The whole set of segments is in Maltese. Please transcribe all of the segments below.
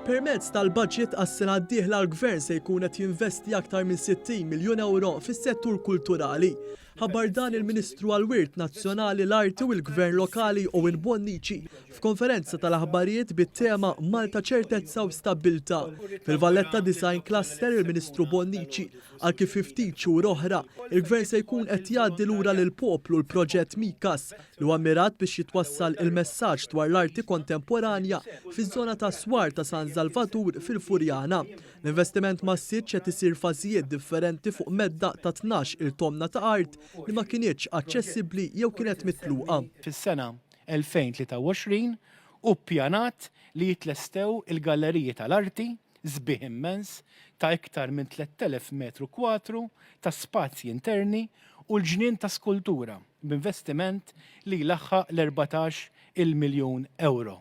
Permezz tal-budget għas-sena d-dieħla l-Gvern se jkun qed jinvesti aktar minn 60 miljun euro fis-settur kulturali. Ħabbar dan il-Ministru għall-Wirt Nazzjonali l-Arti u l-Gvern Lokali Owen Bonnici f'konferenza tal-aħbarijiet bit-tema Malta ċertezza u stabilta. Fil-Valletta Design Cluster il-Ministru Bonnici għal kif ftit xhur oħra il-Gvern se jkun qed jgħaddi lura lill-poplu l-proġett Mikas li huwa mirat biex jitwassal il-messaġġ dwar l-arti kontemporanja fiż-żona ta' Swar ta' San Salvatur fil-Furjana. L-investiment massiġġ qed isir fażijiet differenti fuq medda ta' 12 il-tomna ta' art li ma kienieċ aċċessibbli jew kienet mitluqa. Fis-sena 2023 u ppjanat li jitlestew il-galleriji tal-arti sbieħ immens ta' iktar minn 3000 metru kwadru ta' spazji interni u l-ġnien ta' skultura b'investiment li jlaħħaq l-14 miljun euro.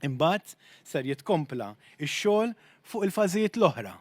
Imbagħad ser jitkompla x-xogħol fuq il-fażijiet l-oħra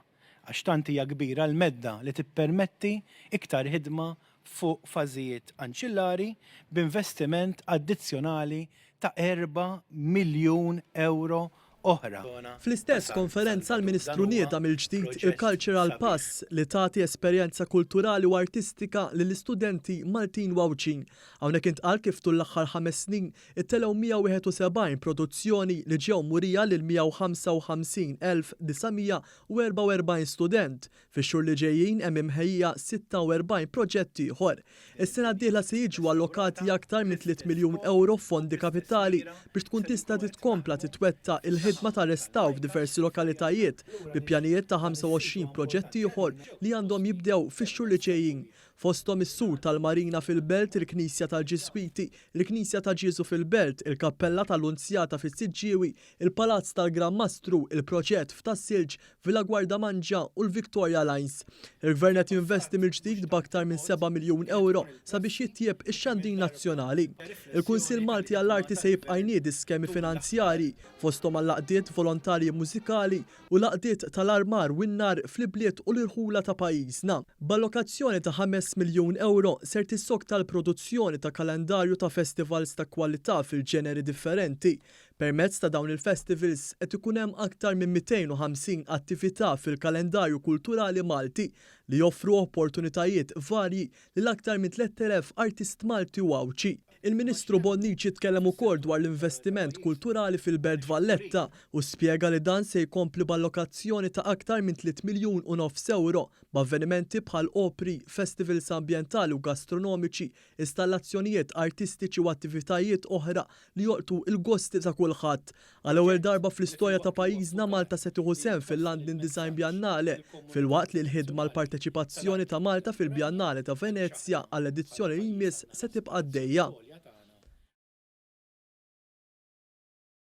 għax tant hija kbira l-medda li tippermetti iktar ħidma fuq fażijiet anċillari b'investiment addizzjonali ta' 4 miljun euro oħra. Fl-istess konferenza l-Ministru nieda mill-ġdid il-Cultural Pass li tagħti esperjenza kulturali u artistika lill-istudenti Maltin wawċin. Hawnhekk intqal kif tul l-aħħar 5 snin ittelew 171 produzzjoni li ġew murija lil 155,944 student. Fix-xhur li ġejjin hemm imħejja 46 proġetti ieħor. Is-sena d-dieħla se jiġu allokati aktar minn 3 miljun euro fondi kapitali biex tkun tista' titkompla titwetta il-ħidma ta' restaw f'diversi lokalitajiet bi pjanijiet ta' 25 proġetti ieħor li għandhom jibdew fix-xhur li ġejjin. Fosthom is-sur tal-Marina fil-Belt, il-Knisja tal-Ġiswiti, il-Knisja ta' Ġiesu fil-Belt, il-Kappella tal-Unzjata fis-Siġġiewi, il-Palazz tal-Gran Mastru, il-Proġett f'Tassilġ, Villa Gwardamanġa u l-Victoria Lines. Il-Gvern qed jinvesti mill-ġdid b'aktar minn 7 miljun euro sabiex jitjieb ix-xandir nazzjonali. Il-Kunsill Malti għall-Arti se jibqa' jniedi skemi finanzjarji fosthom għall-laqdiet volontarji mużikali u laqdiet tal-armar u n-nar fl-ibliet u l-irħula ta' pajjiżna. B'allokazzjoni ta' 5 miljun euro ser tissok tal-produzzjoni ta' kalendarju ta' festivals ta' kwalità fil-ġeneri differenti. Permezz ta' dawn il-festivals qed ikun hemm aktar minn 250 attività fil-kalendarju kulturali Malti li joffru opportunitajiet varji lil aktar minn 3000 artist Malti u għawċi. Il-Ministru Bonnici tkellem ukoll dwar l-investiment kulturali fil-Belt Valletta u spjega li dan se jkompli b'allokazzjoni ta' aktar minn 3 miljun u nofs euro b'avvenimenti bħal opri, festivals ambjentali u gastronomiċi, installazzjonijiet artistiċi u attivitajiet oħra li joqtu il-gosti ta' kulħadd. Għal-ewwel darba fl-istorja ta' pajjiżna Malta se tieħu sehem fil-London Design Biennale filwaqt li l-ħidma l-parteċipazzjoni ta' Malta fil-Bjannale ta' Venezja għall-edizzjoni li jmiss se tibqa' għaddejja.